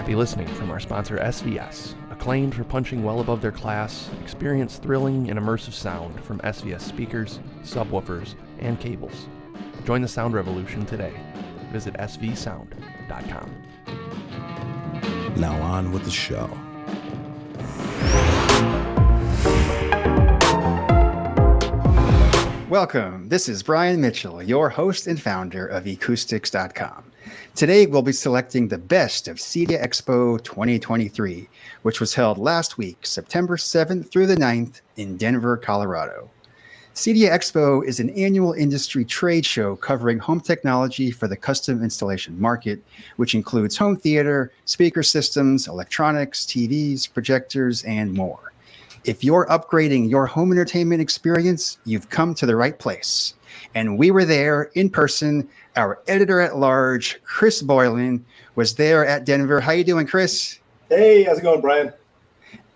Happy listening from our sponsor SVS, acclaimed for punching well above their class. Experience thrilling and immersive sound from SVS speakers, subwoofers, and cables. Join the sound revolution today. Visit svsound.com. Now on with the show. Welcome. This is Brian Mitchell, your host and founder of eCoustics.com. Today, we'll be selecting the best of CEDIA Expo 2023, which was held last week, September 7th through the 9th in Denver, Colorado. CEDIA Expo is an annual industry trade show covering home technology for the custom installation market, which includes home theater, speaker systems, electronics, TVs, projectors, and more. If you're upgrading your home entertainment experience, you've come to the right place. And we were there in person. Our editor-at-large, Chris Boylan, was there at Denver. How you doing, Chris? Hey, how's it going, Brian?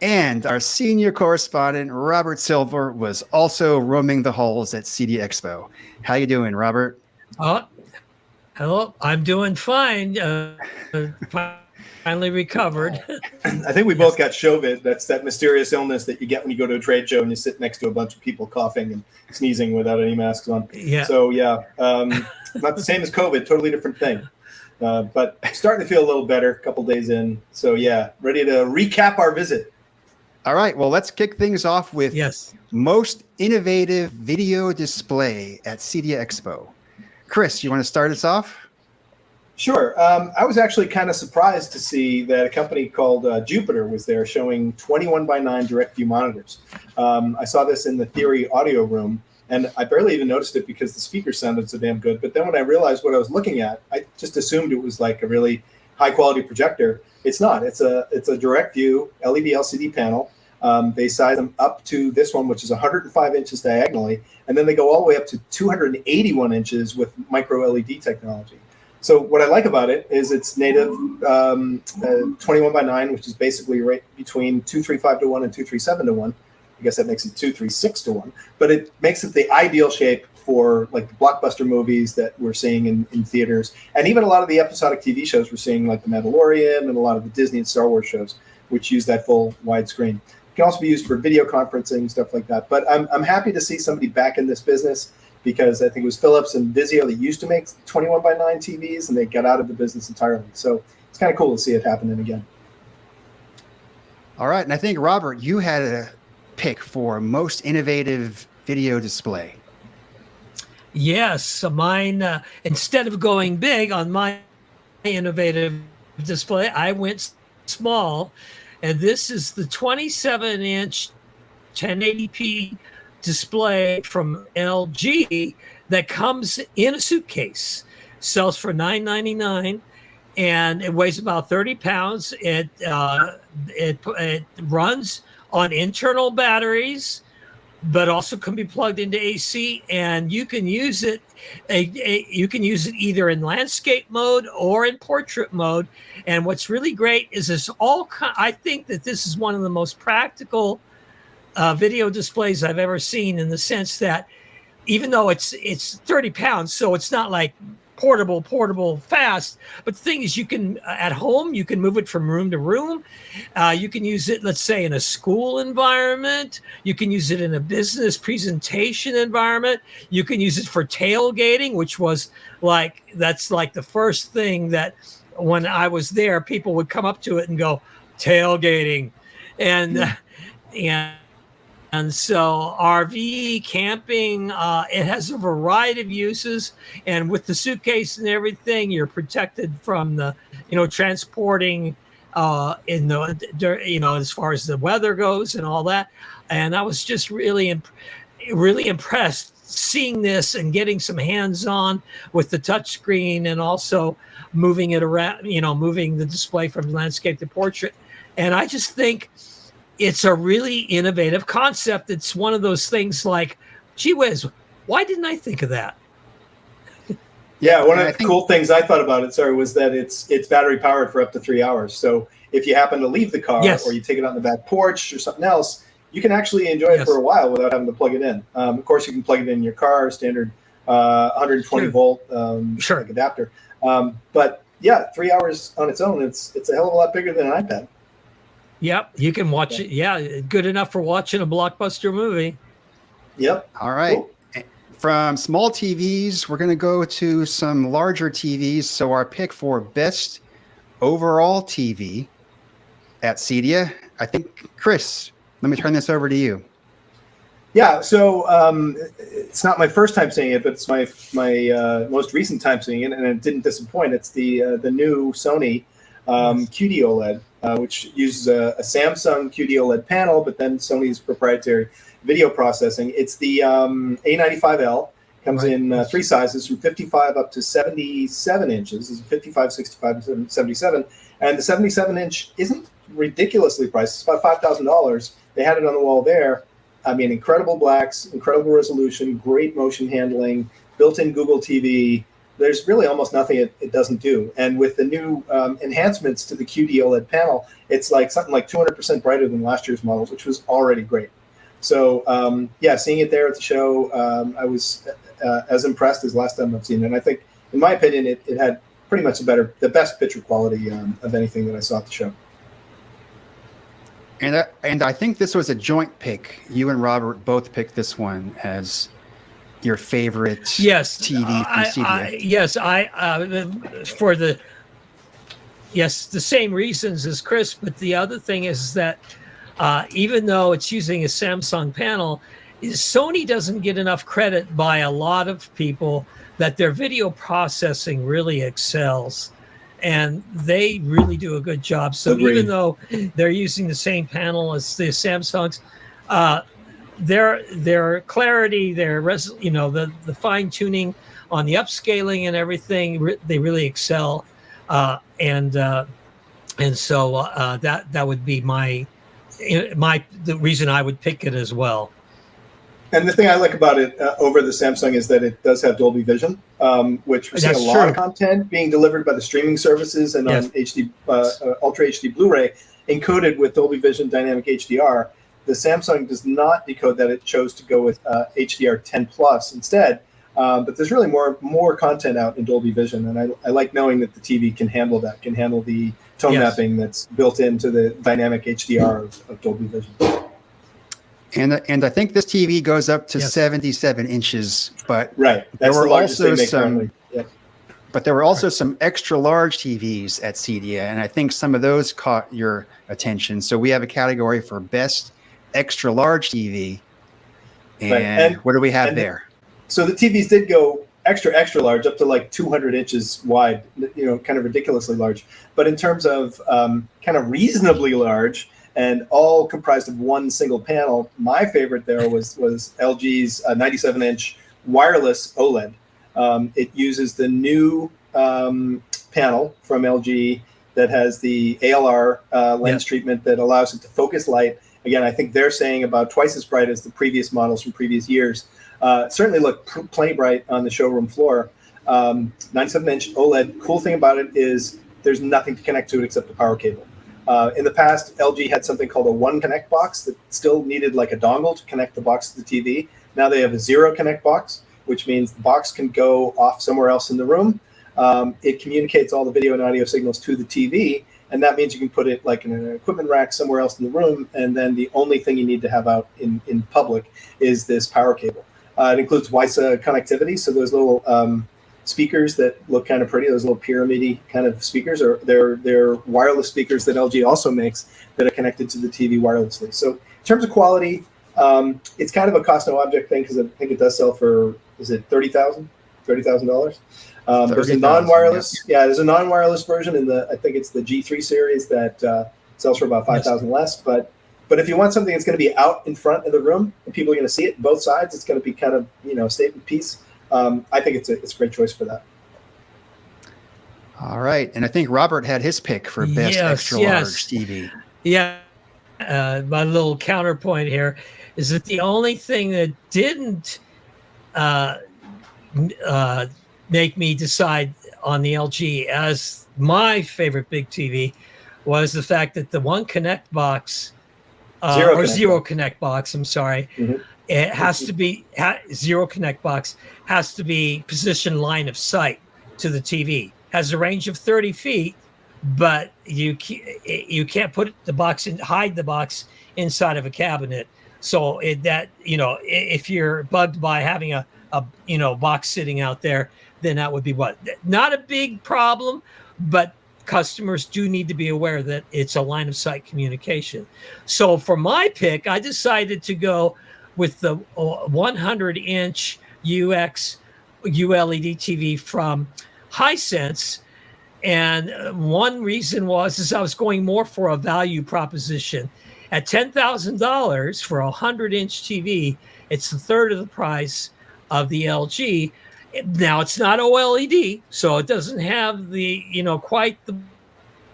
And our senior correspondent, Robert Silva, was also roaming the halls at CEDIA Expo. How you doing, Robert? Hello. I'm doing fine. Finally recovered. I think we both got COVID. That's that mysterious illness that you get when you go to a trade show and you sit next to a bunch of people coughing and sneezing without any masks on. Yeah. So, not the same as COVID, totally different thing. But starting to feel a little better a couple days in. So, ready to recap our visit. All right. Well, let's kick things off with most innovative video display at CEDIA Expo. Chris, you want to start us off? Sure. I was actually kind of surprised to see that a company called Jupiter was there showing 21:9 direct view monitors. I saw this in the Theory audio room, and I barely even noticed it because the speakers sounded so damn good. But then when I realized what I was looking at, I just assumed it was like a really high quality projector. It's not. It's a direct view LED LCD panel. They size them up to this one, which is 105 inches diagonally, and then they go all the way up to 281 inches with micro LED technology. So what I like about it is it's native 21:9, which is basically right between 235:1 and 237:1. I guess that makes it 236:1, but it makes it the ideal shape for like the blockbuster movies that we're seeing in theaters, and even a lot of the episodic TV shows we're seeing, like The Mandalorian and a lot of the Disney and Star Wars shows, which use that full widescreen. It can also be used for video conferencing, stuff like that. But I'm happy to see somebody back in this business, because I think it was Philips and Vizio that used to make 21:9 TVs, and they got out of the business entirely. So it's kind of cool to see it happening again. All right. And I think, Robert, you had a pick for most innovative video display. Yes. Mine, instead of going big on my innovative display, I went small. And this is the 27-inch 1080p display from LG that comes in a suitcase, sells for $9.99, and it weighs about 30 pounds. It runs on internal batteries, but also can be plugged into AC, and you can use it. You can use it either in landscape mode or in portrait mode. And what's really great is this I think that this is one of the most practical video displays I've ever seen, in the sense that even though it's 30 pounds, so it's not like portable fast, but the thing is, you can at home, you can move it from room to room. You can use it, let's say, in a school environment. You can use it in a business presentation environment. You can use it for tailgating, which was that's like the first thing that when I was there, people would come up to it and go, tailgating. And so RV, camping, it has a variety of uses. And with the suitcase and everything, you're protected from the, transporting as far as the weather goes and all that. And I was just really impressed seeing this and getting some hands-on with the touchscreen, and also moving it around, moving the display from landscape to portrait. And I just think it's a really innovative concept. It's one of those things like, gee whiz, why didn't I think of that? Yeah, one of the cool things I thought about it, was that it's battery powered for up to 3 hours. So if you happen to leave the car, or you take it out on the back porch or something else, you can actually enjoy it for a while without having to plug it in. Of course, you can plug it in your car, standard 120 volt adapter. But yeah, 3 hours on its own. It's a hell of a lot bigger than an iPad. Yep, you can watch it. Yeah, good enough for watching a blockbuster movie. Yep. All right. Cool. From small TVs, we're going to go to some larger TVs. So our pick for best overall TV at CEDIA, I think, Chris, let me turn this over to you. Yeah, so it's not my first time seeing it, but it's my most recent time seeing it, and it didn't disappoint. It's the new Sony QD OLED, which uses a Samsung QD OLED panel, but then Sony's proprietary video processing. It's the A95L. Comes in three sizes from 55 up to 77 inches. It's 55, 65, and 77. And the 77-inch isn't ridiculously priced. It's about $5,000. They had it on the wall there. I mean, incredible blacks, incredible resolution, great motion handling, built-in Google TV. There's really almost nothing it doesn't do. And with the new enhancements to the QD OLED panel, it's like something like 200% brighter than last year's models, which was already great. So, yeah, seeing it there at the show, I was as impressed as last time I've seen it. And I think, in my opinion, it had pretty much the best picture quality of anything that I saw at the show. And I think this was a joint pick. You and Robert both picked this one as your favorite TV from CEDIA. Yes, the same reasons as Chris, but the other thing is that even though it's using a Samsung panel, Sony doesn't get enough credit by a lot of people that their video processing really excels. And they really do a good job. So even though they're using the same panel as the Samsungs, their clarity, the fine tuning on the upscaling and everything, they really excel. And so that would be the reason I would pick it as well. And the thing I like about it over the Samsung is that it does have Dolby Vision, which we're seeing a lot of content being delivered by the streaming services and on HD, Ultra HD Blu-ray encoded with Dolby Vision Dynamic HDR. The Samsung does not decode that. It chose to go with HDR 10 Plus instead. But there's really more content out in Dolby Vision, and I like knowing that the TV can handle that, can handle the tone mapping that's built into the dynamic HDR of Dolby Vision. And I think this TV goes up to 77 inches, but that's there were also some. But there were also some extra large TVs at CEDIA, and I think some of those caught your attention. So we have a category for best extra large TV, and what do we have there? So the TVs did go extra large, up to like 200 inches wide, kind of ridiculously large. But in terms of kind of reasonably large, and all comprised of one single panel, my favorite there was LG's 97-inch wireless OLED. It uses the new panel from LG that has the ALR lens treatment that allows it to focus light. Again, I think they're saying about twice as bright as the previous models from previous years. Certainly looked plenty bright on the showroom floor. 97-inch OLED. Cool thing about it is there's nothing to connect to it except the power cable. In the past, LG had something called a One Connect box that still needed like a dongle to connect the box to the TV. Now they have a Zero Connect box, which means the box can go off somewhere else in the room. It communicates all the video and audio signals to the TV, and that means you can put it like in an equipment rack somewhere else in the room, and then the only thing you need to have out in public is this power cable. It includes WiSA connectivity, so those little speakers that look kind of pretty, those little pyramid-y kind of speakers, or they're wireless speakers that LG also makes that are connected to the TV wirelessly. So in terms of quality, it's kind of a cost no object thing because I think it does sell for, is it $30,000? There's a non-wireless, there's a non-wireless version in I think it's the G3 series that sells for about $5,000 less. But if you want something that's going to be out in front of the room and people are going to see it both sides, it's going to be kind of a statement piece. I think it's a great choice for that. All right, and I think Robert had his pick for best extra large TV. Yeah, my little counterpoint here is that the only thing that didn't make me decide on the LG as my favorite big TV was the fact that the One Connect box Zero Connect box. I'm sorry. Mm-hmm. It has to be Zero Connect box has to be position line of sight to the TV. has a range of 30 feet, but you can't put the box in, hide the box inside of a cabinet. So if you're bugged by having a box sitting out there, then that would be not a big problem, but customers do need to be aware that it's a line of sight communication. So for my pick, I decided to go with the 100-inch UX ULED TV from Hisense. And one reason is I was going more for a value proposition. At $10,000 for a 100-inch TV, it's a third of the price of the LG. Now, it's not OLED, so it doesn't have the, quite the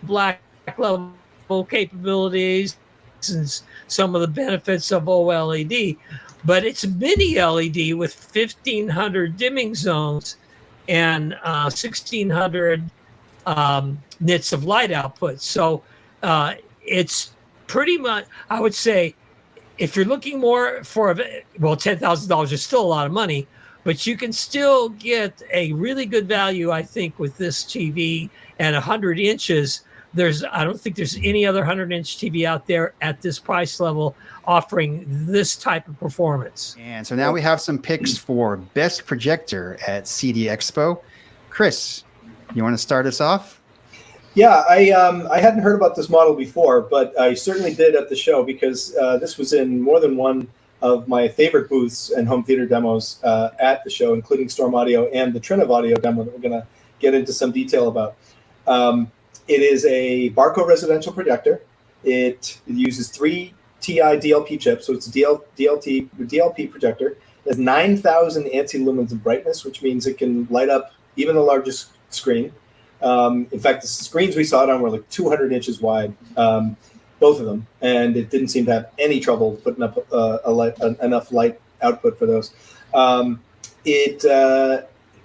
black level capabilities and some of the benefits of OLED, but it's mini LED with 1,500 dimming zones and 1,600 nits of light output. So it's pretty much, I would say, if you're looking more for, $10,000 is still a lot of money, but you can still get a really good value, I think, with this TV at 100 inches. I don't think there's any other 100-inch TV out there at this price level offering this type of performance. And so now we have some picks for best projector at CEDIA Expo. Chris, you want to start us off? Yeah, I hadn't heard about this model before, but I certainly did at the show because this was in more than one of my favorite booths and home theater demos at the show, including Storm Audio and the Triniv Audio demo that we're going to get into some detail about. It is a Barco residential projector. It uses 3 TI DLP chips, so it's a DLP projector. It has 9,000 ANSI lumens of brightness, which means it can light up even the largest screen. In fact, the screens we saw it on were like 200 inches wide, both of them, and it didn't seem to have any trouble putting up enough light output for those. It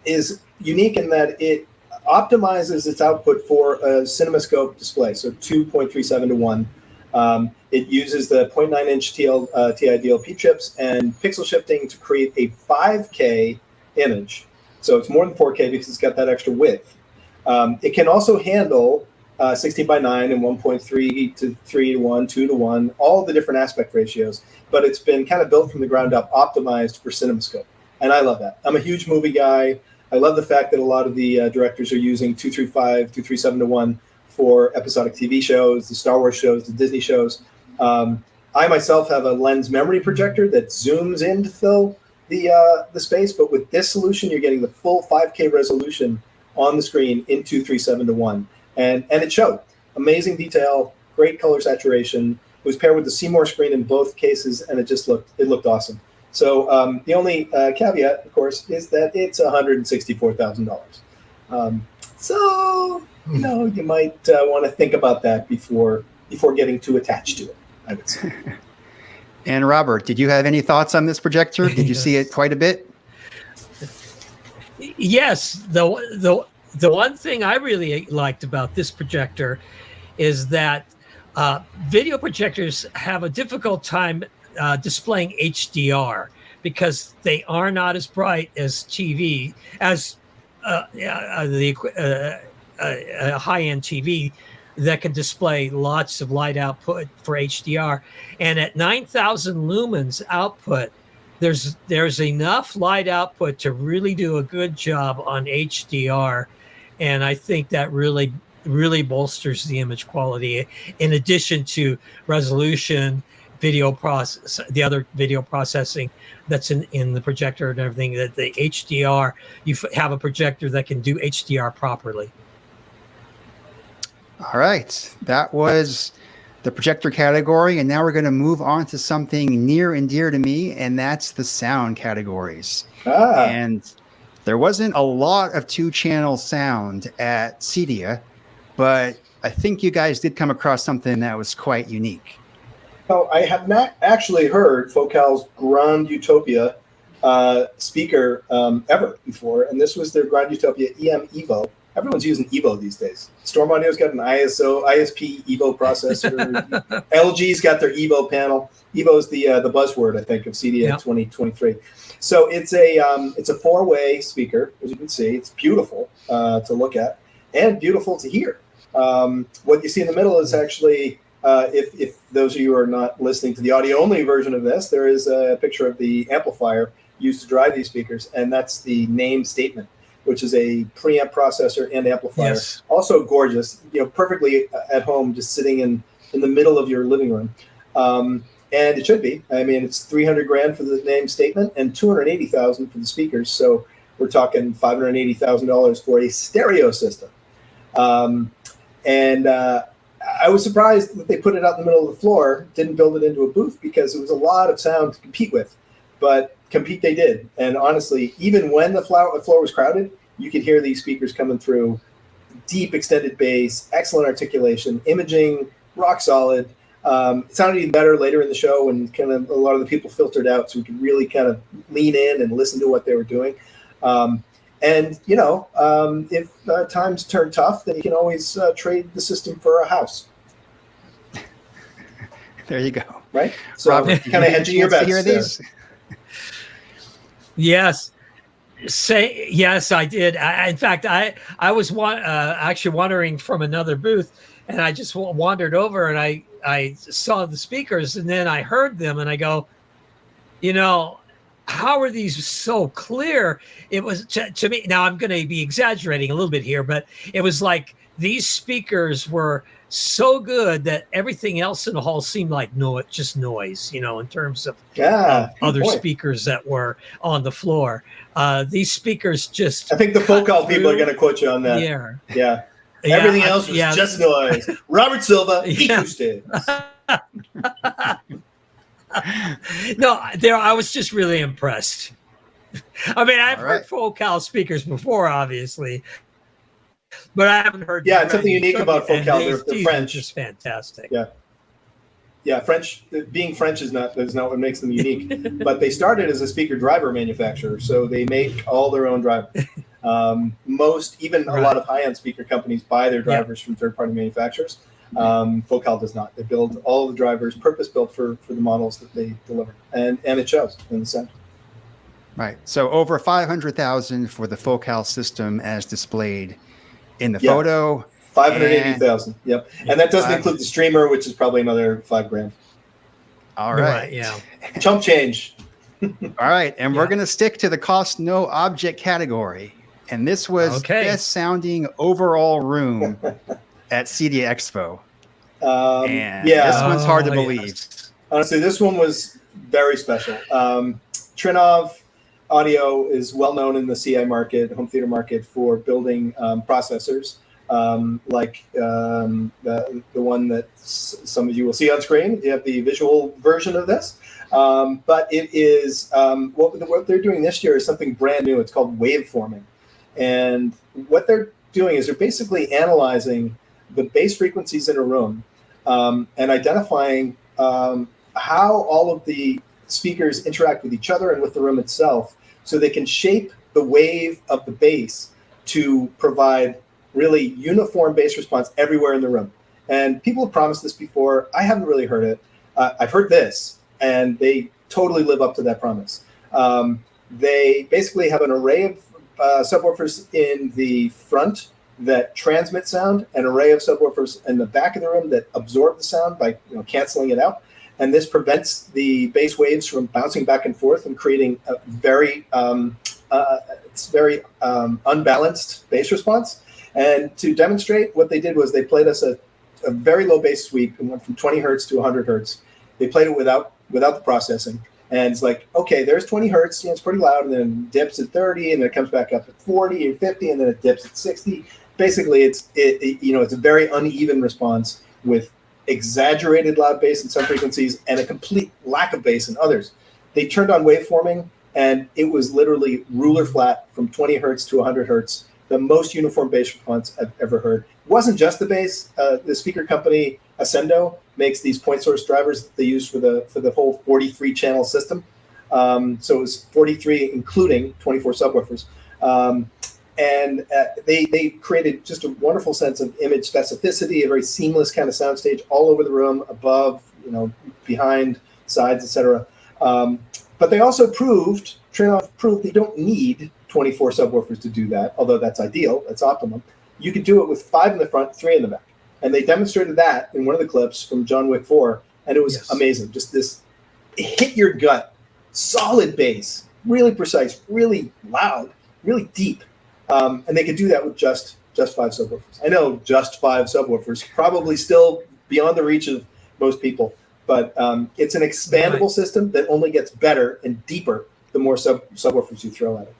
is unique in that it optimizes its output for a CinemaScope display, so 2.37 to 1. It uses the 0.9-inch TI DLP chips and pixel shifting to create a 5K image. So it's more than 4K because it's got that extra width. It can also handle 16 by 9 and 1.3 to 3 to 1, 2 to 1, all the different aspect ratios, but it's been kind of built from the ground up, optimized for CinemaScope. And I love that. I'm a huge movie guy. I love the fact that a lot of the directors are using 235, 237 to 1 for episodic TV shows, the Star Wars shows, the Disney shows. I myself have a lens memory projector that zooms in to fill the space, but with this solution, you're getting the full 5K resolution on the screen in 237 to 1. And it showed. Amazing detail, great color saturation. It was paired with the Seymour screen in both cases, and it looked awesome. So the only caveat, of course, is that it's $164,000. So you might want to think about that before getting too attached to it, I would say. And Robert, did you have any thoughts on this projector? Did you see it quite a bit? Yes, the one thing I really liked about this projector is that video projectors have a difficult time displaying HDR because they are not as bright as TV, as a high-end TV that can display lots of light output for HDR. And at 9,000 lumens output, there's enough light output to really do a good job on HDR. And I think that really bolsters the image quality in addition to resolution, video process, the other video processing that's in the projector and everything. That the HDR, you have a projector that can do HDR properly. All right, that was the projector category, and now we're going to move on to something near and dear to me, and that's the sound categories. And there wasn't a lot of 2-channel sound at CEDIA, but I think you guys did come across something that was quite unique. Well, I have not actually heard Focal's Grand Utopia speaker ever before, and this was their Grand Utopia EM Evo. Everyone's using Evo these days. Storm Audio's got an ISP Evo processor. LG's got their Evo panel. Evo's the buzzword, I think, of CEDIA 2023. So it's a 4-way speaker, as you can see. It's beautiful to look at. and beautiful to hear. What you see in the middle is actually, if those of you are not listening to the audio-only version of this, there is a picture of the amplifier used to drive these speakers, and that's the name statement, which is a preamp processor and amplifier. Yes. Also gorgeous, perfectly at home, just sitting in the middle of your living room. And it should be. I mean, it's $300,000 for the name statement and $280,000 for the speakers. So we're talking $580,000 for a stereo system. And I was surprised that they put it out in the middle of the floor, didn't build it into a booth, because it was a lot of sound to compete with. But compete they did. And honestly, even when the floor was crowded, you could hear these speakers coming through. Deep extended bass, excellent articulation, imaging, rock solid. It sounded even better later in the show when kind of a lot of the people filtered out, so we could really kind of lean in and listen to what they were doing. And if times turn tough, then you can always trade the system for a house. There you go. Right? So Robert, kind of hedging your bets. Hear these? Yes. Yes, I did. In fact, I was actually wandering from another booth, and I just wandered over and I saw the speakers, and then I heard them, and I go, how are these so clear? It was to me. Now I'm going to be exaggerating a little bit here, but it was like these speakers were so good that everything else in the hall seemed like just noise, in terms of other speakers that were on the floor. These speakers just. I think the Focal people are going to quote you on that. Yeah. Everything else was just noise. Robert Silva, eCoustics. No, I was just really impressed. I mean, I've heard Focal speakers before, obviously, but I haven't heard. Yeah, it's something unique about Focal. They're French. Just fantastic. Yeah. French. Being French is not what makes them unique. But they started as a speaker driver manufacturer, so they make all their own drivers. A lot of high-end speaker companies buy their drivers from third-party manufacturers. Focal does not. They build all of the drivers purpose-built for the models that they deliver, and it shows in the sound. Right. So over $500,000 for the Focal system as displayed in the photo. $580,000. Yep. And that doesn't include the streamer, which is probably another $5,000. All right. Yeah. Chump change. All right. And we're going to stick to the cost no object category. And this was best sounding overall room at CEDIA Expo. This one's hard to believe. Yes. Honestly, this one was very special. Trinov Audio is well known in the CI market, home theater market, for building processors like the one that some of you will see on screen. You have the visual version of this. But it is what they're doing this year is something brand new. It's called waveforming. And what they're doing is they're basically analyzing the bass frequencies in a room and identifying how all of the speakers interact with each other and with the room itself, so they can shape the wave of the bass to provide really uniform bass response everywhere in the room. And people have promised this before. I haven't really heard it. I've heard this, and they totally live up to that promise. They basically have an array of subwoofers in the front that transmit sound, an array of subwoofers in the back of the room that absorb the sound by canceling it out. And this prevents the bass waves from bouncing back and forth and creating a very unbalanced bass response. And to demonstrate, what they did was they played us a very low bass sweep and went from 20 hertz to 100 hertz. They played it without the processing. And it's like, okay, there's 20 hertz, it's pretty loud, and then it dips at 30, and then it comes back up at 40 or 50, and then it dips at 60. Basically, it's a very uneven response with exaggerated loud bass in some frequencies and a complete lack of bass in others. They turned on waveforming, and it was literally ruler flat from 20 hertz to 100 hertz, the most uniform bass response I've ever heard. It wasn't just the bass. The speaker company Ascendo makes these point source drivers that they use for the whole 43 channel system. So it was 43, including 24 subwoofers. And they created just a wonderful sense of image specificity, a very seamless kind of soundstage all over the room, above, behind, sides, etc. But they also Trinov proved you don't need 24 subwoofers to do that, although that's ideal, that's optimum. you could do it with 5 in the front, 3 in the back. And they demonstrated that in one of the clips from John Wick 4, and it was amazing. Just this hit your gut, solid bass, really precise, really loud, really deep. And they could do that with just 5 subwoofers. I know just 5 subwoofers, probably still beyond the reach of most people, but it's an expandable system that only gets better and deeper the more subwoofers you throw at it.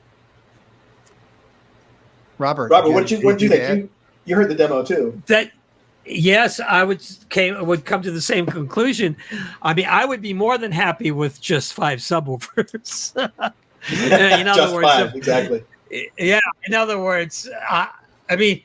Robert, what did you think? You heard the demo too. Yes, I would come to the same conclusion. I mean, I would be more than happy with just 5 subwoofers. In other words, exactly. Yeah. In other words, obviously,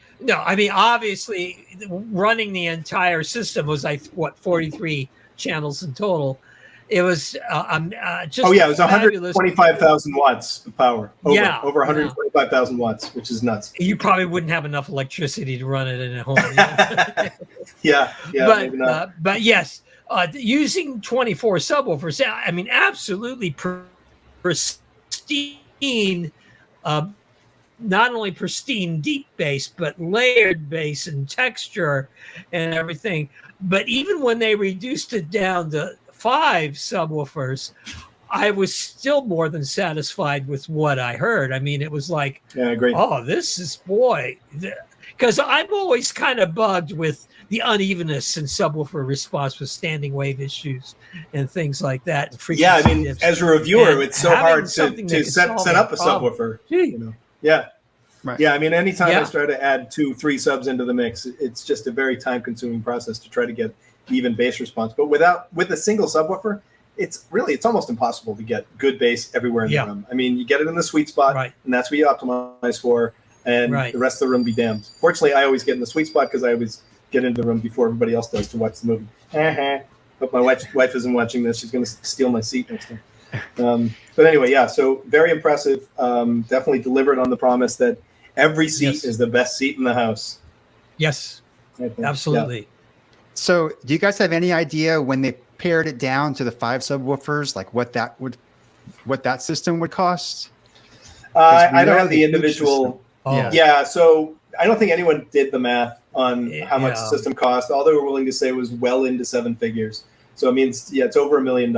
running the entire system was 43 channels in total. It was just it was 125,000 watts of power. Over 125,000 watts, which is nuts. You probably wouldn't have enough electricity to run it in a home. Maybe not. But yes, using 24 subwoofers, I mean, absolutely pristine. Not only pristine deep bass, but layered bass and texture and everything. But even when they reduced it down to 5 subwoofers, I was still more than satisfied with what I heard. I mean, it was like, oh, this is, because I'm always kind of bugged with the unevenness in subwoofer response with standing wave issues and things like that. Yeah, I mean, as a reviewer, it's so hard to set up a subwoofer. Yeah. Right. Yeah, I mean, anytime I try to add 2-3 subs into the mix, it's just a very time-consuming process to try to get even bass response. But with a single subwoofer, it's almost impossible to get good bass everywhere in the room. I mean, you get it in the sweet spot, and that's what you optimize for, and the rest of the room be damned. Fortunately, I always get in the sweet spot because I always get into the room before everybody else does to watch the movie. But my wife isn't watching this; she's going to steal my seat next time. But anyway, so very impressive. Definitely delivered on the promise that every seat is the best seat in the house. Yes, absolutely. Yeah. So do you guys have any idea when they pared it down to the 5 subwoofers, like what that system would cost? I don't have the individual. So I don't think anyone did the math on how much the system cost. All they were willing to say was well into 7 figures. So I mean, it's over $1 million.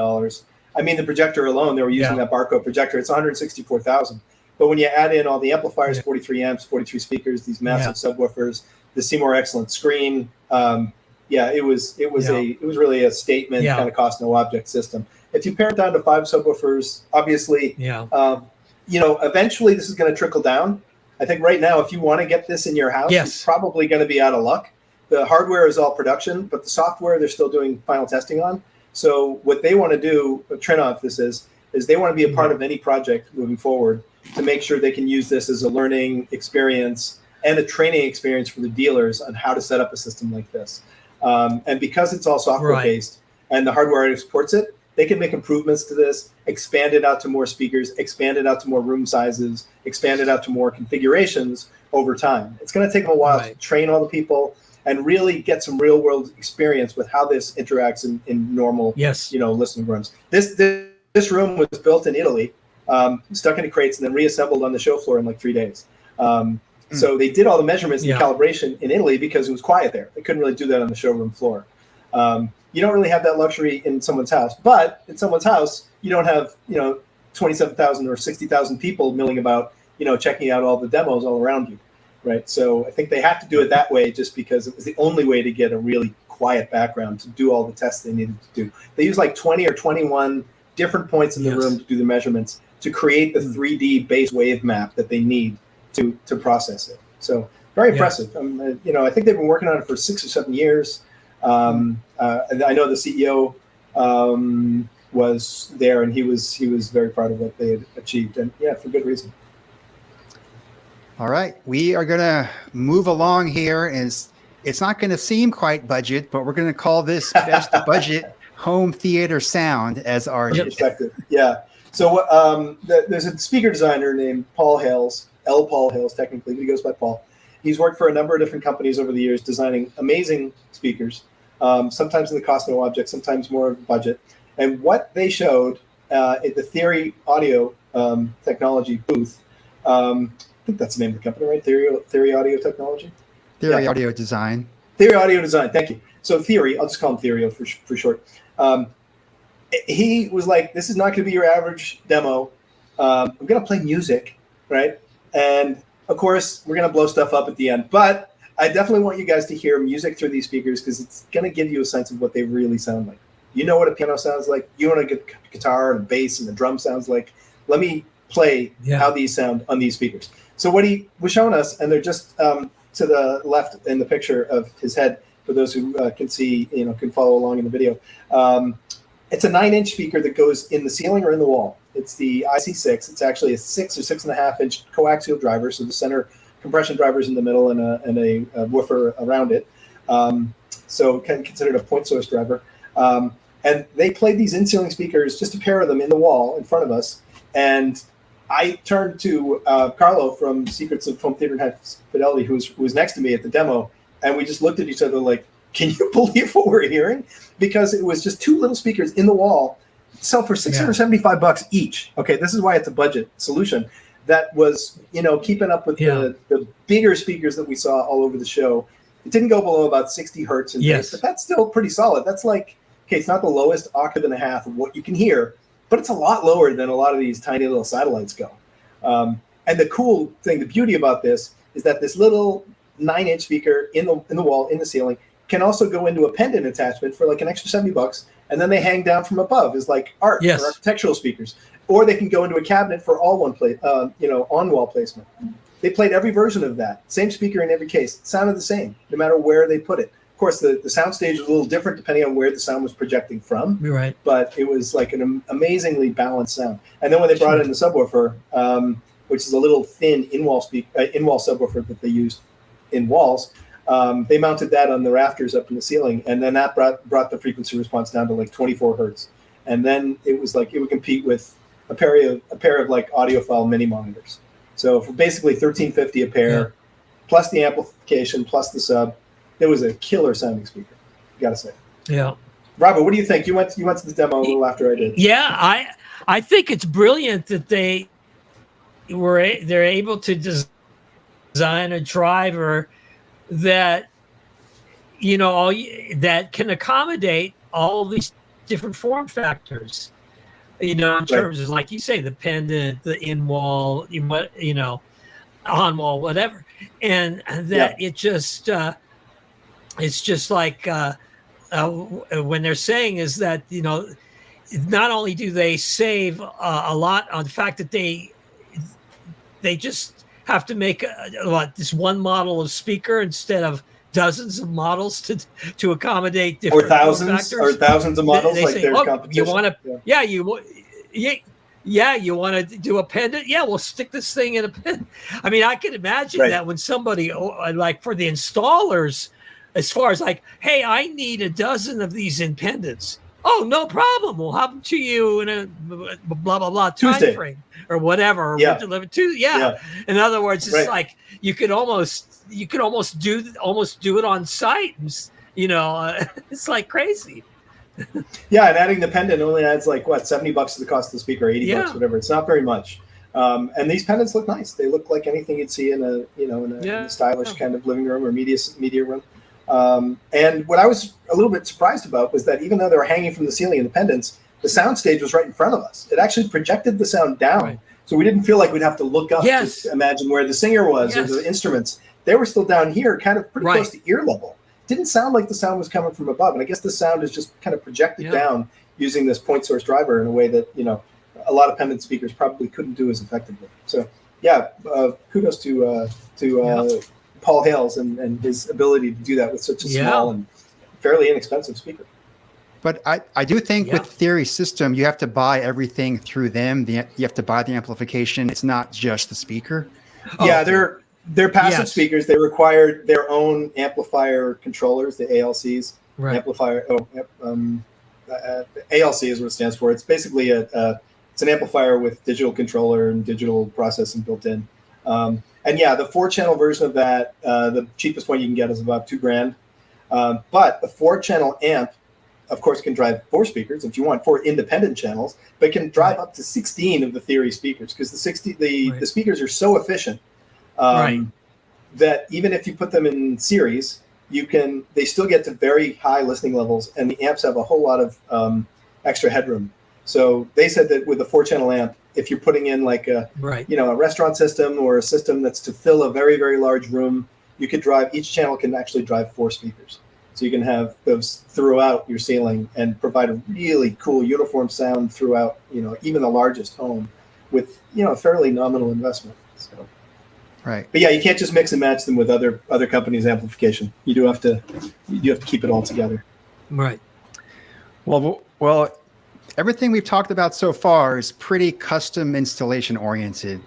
I mean, the projector alone, they were using that barcode projector. It's 164,000. But when you add in all the amplifiers, 43 amps, 43 speakers, these massive subwoofers, the Seymour Excellent screen, it was really a statement kind of cost no object system. If you pare it down to 5 subwoofers, obviously, eventually this is going to trickle down. I think right now, if you want to get this in your house, it's probably going to be out of luck. The hardware is all production, but the software they're still doing final testing on. So what they want to do, Trinoff, this is they want to be a part of any project moving forward to make sure they can use this as a learning experience and a training experience for the dealers on how to set up a system like this. And because it's all software-based and the hardware already supports it, they can make improvements to this, expand it out to more speakers, expand it out to more room sizes, expand it out to more configurations over time. It's going to take them a while to train all the people and really get some real-world experience with how this interacts in normal, listening rooms. This room was built in Italy, stuck into crates, and then reassembled on the show floor in like 3 days. So they did all the measurements and the calibration in Italy because it was quiet there. They couldn't really do that on the showroom floor. You don't really have that luxury in someone's house, but in someone's house, you don't have 27,000 or 60,000 people milling about, checking out all the demos all around you, right? So I think they have to do it that way just because it was the only way to get a really quiet background to do all the tests they needed to do. They used like 20 or 21 different points in the room to do the measurements to create the 3D base wave map that they need to process it. So very impressive. I think they've been working on it for 6 or 7 years. I know the CEO was there, and he was very proud of what they had achieved, and for good reason. All right, we are going to move along here, and it's not going to seem quite budget, but we're going to call this best budget home theater sound as our perspective. Yeah. So there's a speaker designer named Paul Hales. Paul Hales, technically, but he goes by Paul. He's worked for a number of different companies over the years, designing amazing speakers, sometimes in the cost no object, sometimes more budget. And what they showed at the Theory Audio Technology booth, I think that's the name of the company, right? Theory Audio Technology. Theory Audio Design. Theory Audio Design. Thank you. So Theory, I'll just call him Theory for short. He was like, this is not going to be your average demo. I'm going to play music, right? And of course, we're going to blow stuff up at the end. But I definitely want you guys to hear music through these speakers because it's going to give you a sense of what they really sound like. You know what a piano sounds like. You know what a guitar and a bass and the drum sounds like. Let me play how these sound on these speakers. So what he was showing us, and they're just to the left in the picture of his head, for those who can see, can follow along in the video. It's a 9-inch speaker that goes in the ceiling or in the wall. It's the IC6. It's actually a 6 or 6.5-inch coaxial driver. So the center compression driver is in the middle and a woofer around it. So kind of considered a point source driver. And they played these in-ceiling speakers, just a pair of them in the wall in front of us. And I turned to Carlo from Secrets of Home Theater and High Fidelity, who was next to me at the demo. And we just looked at each other like, can you believe what we're hearing? Because it was just two little speakers in the wall, sell for $675 each. Okay, this is why it's a budget solution. That was, keeping up with the bigger speakers that we saw all over the show. It didn't go below about 60 hertz in bass, but that's still pretty solid. That's like, okay, it's not the lowest octave and a half of what you can hear, but it's a lot lower than a lot of these tiny little satellites go. And the cool thing, the beauty about this is that this little 9-inch speaker in the wall, in the ceiling, can also go into a pendant attachment for like an extra $70, and then they hang down from above as like art or architectural speakers, or they can go into a cabinet for all one play, on wall placement. They played every version of that, same speaker in every case. It sounded the same, no matter where they put it. Of course, the sound stage was a little different depending on where the sound was projecting from. Right. But it was like an amazingly balanced sound. And then when they brought in the subwoofer, which is a little thin in-wall subwoofer that they used in walls, they mounted that on the rafters up in the ceiling, and then that brought the frequency response down to like 24 hertz. And then it was like it would compete with a pair of like audiophile mini monitors. So for basically $1,350 a pair, plus the amplification, plus the sub, it was a killer sounding speaker. Gotta say. Yeah. Robert, what do you think? You went to the demo a little after I did. Yeah, I think it's brilliant that they're able to design a driver that that can accommodate all these different form factors. In terms of, like you say, the pendant, the in-wall, on-wall, whatever, and that it just it's just like when they're saying is that not only do they save a lot on the fact that they just have to make this one model of speaker instead of dozens of models to accommodate different or thousands of models. They like say, there's competition. You want to, you want to do a pendant? Yeah, we'll stick this thing in a pendant. I mean, I can imagine that when somebody like for the installers, as far as like, hey, I need a dozen of these in pendants. Oh, no problem. We'll have them to you in a blah blah blah time frame or whatever. We'll deliver to In other words, it's like you could almost do it on site. It's like crazy. And adding the pendant only adds like what, $70 to the cost of the speaker, $80, whatever. It's not very much. And these pendants look nice. They look like anything you'd see in a stylish kind of living room or media room. And what I was a little bit surprised about was that even though they were hanging from the ceiling in the pendants, the sound stage was right in front of us. It actually projected the sound down. So we didn't feel like we'd have to look up to imagine where the singer was or the instruments. They were still down here, kind of pretty close to ear level. Didn't sound like the sound was coming from above. And I guess the sound is just kind of projected down using this point source driver in a way that, a lot of pendant speakers probably couldn't do as effectively. So kudos to Paul Hales and his ability to do that with such a small and fairly inexpensive speaker. But I do think with Theory System, you have to buy everything through them. You have to buy the amplification. It's not just the speaker. They're passive speakers. They require their own amplifier controllers, the ALCs. Amplifier. ALC is what it stands for. It's basically it's an amplifier with digital controller and digital processing built in. And the 4-channel version of that, the cheapest one you can get is about $2,000. But the 4-channel amp, of course, can drive 4 speakers if you want 4 independent channels, but can drive up to 16 of the Theory speakers because the speakers are so efficient that even if you put them in series, they still get to very high listening levels, and the amps have a whole lot of extra headroom. So they said that with a 4-channel amp, if you're putting in like a restaurant system or a system that's to fill a very, very large room, each channel can actually drive 4 speakers. So you can have those throughout your ceiling and provide a really cool uniform sound throughout, even the largest home with, fairly nominal investment. So. Right. But yeah, you can't just mix and match them with other companies' amplification. You do have to keep it all together. Right. Well, everything we've talked about so far is pretty custom installation oriented,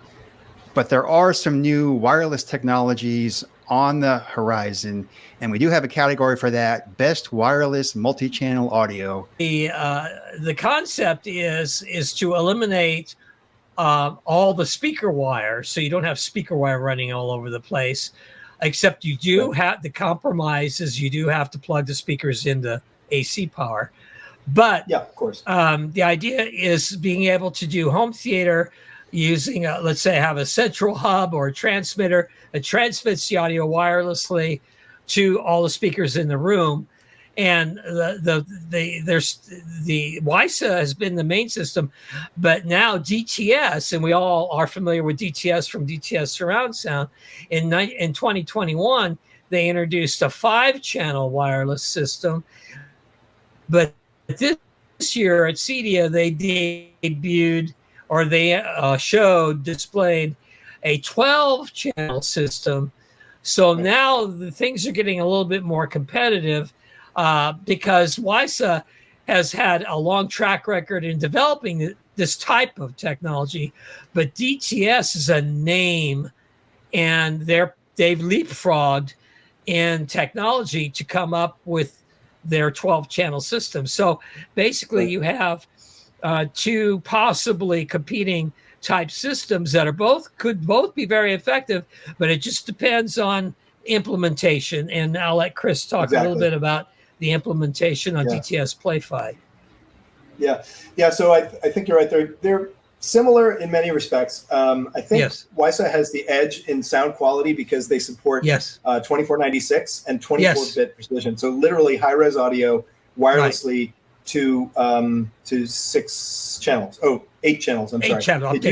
but there are some new wireless technologies on the horizon, and we do have a category for that: best wireless multi-channel audio. The concept is to eliminate all the speaker wire, so you don't have speaker wire running all over the place, except you do have the compromises. You do have to plug the speakers into AC power. But yeah, of course. The idea is being able to do home theater using, let's say, have a central hub or a transmitter that transmits the audio wirelessly to all the speakers in the room. And the WiSA has been the main system, but now DTS, and we all are familiar with DTS from DTS surround sound. In 2021, they introduced a 5-channel wireless system, but this year at CEDIA, they debuted, or they displayed a 12-channel system. So now the things are getting a little bit more competitive because WiSA has had a long track record in developing this type of technology, but DTS is a name, and they've leapfrogged in technology to come up with their 12-channel system. So basically you have 2 possibly competing type systems that could both be very effective, but it just depends on implementation. And I'll let Chris talk a little bit about the implementation on DTS Play-Fi. Yeah. So I think you're right. They're similar in many respects. I think WiSA has the edge in sound quality because they support 2496 and 24-bit precision. So literally high-res audio wirelessly to 6 channels. Oh, 8 channels. I'm sorry. 8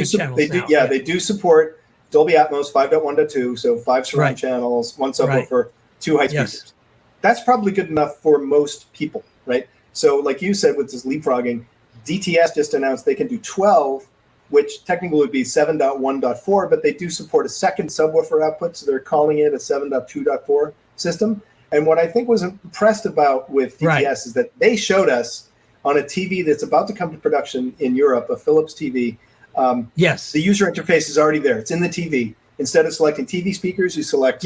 channels. They do support Dolby Atmos 5.1.2, so 5 surround channels, 1 subwoofer, 2 high speakers. That's probably good enough for most people, right? So like you said with this leapfrogging, DTS just announced they can do 12, which technically would be 7.1.4, but they do support a second subwoofer output, so they're calling it a 7.2.4 system. And what I think was impressed about with DTS is that they showed us on a TV that's about to come to production in Europe, a Philips TV. The user interface is already there. It's in the TV. Instead of selecting TV speakers, you select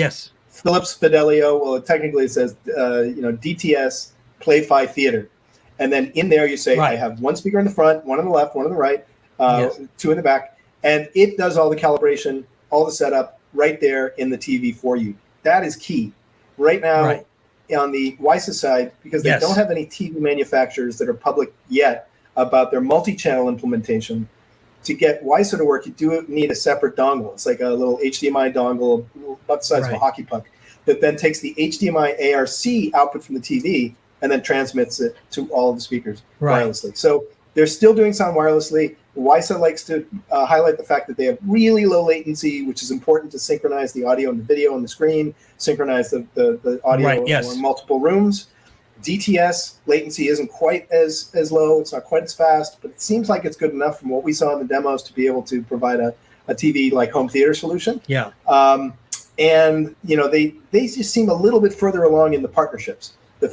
Philips Fidelio. Well, technically it says DTS Play-Fi Theater. And then in there you say, I have 1 speaker in the front, 1 on the left, 1 on the right, 2 in the back. And it does all the calibration, all the setup right there in the TV for you. That is key. Right now on the WiSA side, because they don't have any TV manufacturers that are public yet about their multi-channel implementation, to get WiSA to work, you do need a separate dongle. It's like a little HDMI dongle about the size of a hockey puck that then takes the HDMI ARC output from the TV and then transmits it to all of the speakers wirelessly. So they're still doing sound wirelessly. WiSA likes to highlight the fact that they have really low latency, which is important to synchronize the audio and the video on the screen, synchronize the audio in multiple rooms. DTS latency isn't quite as low. It's not quite as fast, but it seems like it's good enough from what we saw in the demos to be able to provide a TV like home theater solution. And they just seem a little bit further along in the partnerships. The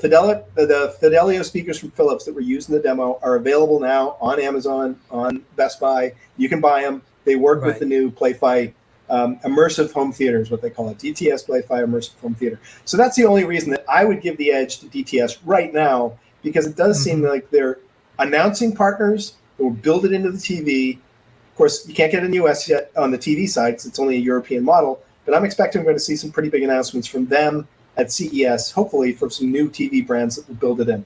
Fidelio speakers from Philips that were used in the demo are available now on Amazon, on Best Buy. You can buy them. They work with the new Play-Fi immersive home theater is what they call it. DTS Play-Fi immersive home theater. So that's the only reason that I would give the edge to DTS right now, because it does seem like they're announcing partners that will build it into the TV. Of course, you can't get it in the US yet on the TV side because it's only a European model, but I'm expecting we're going to see some pretty big announcements from them at CES, hopefully for some new TV brands that will build it in.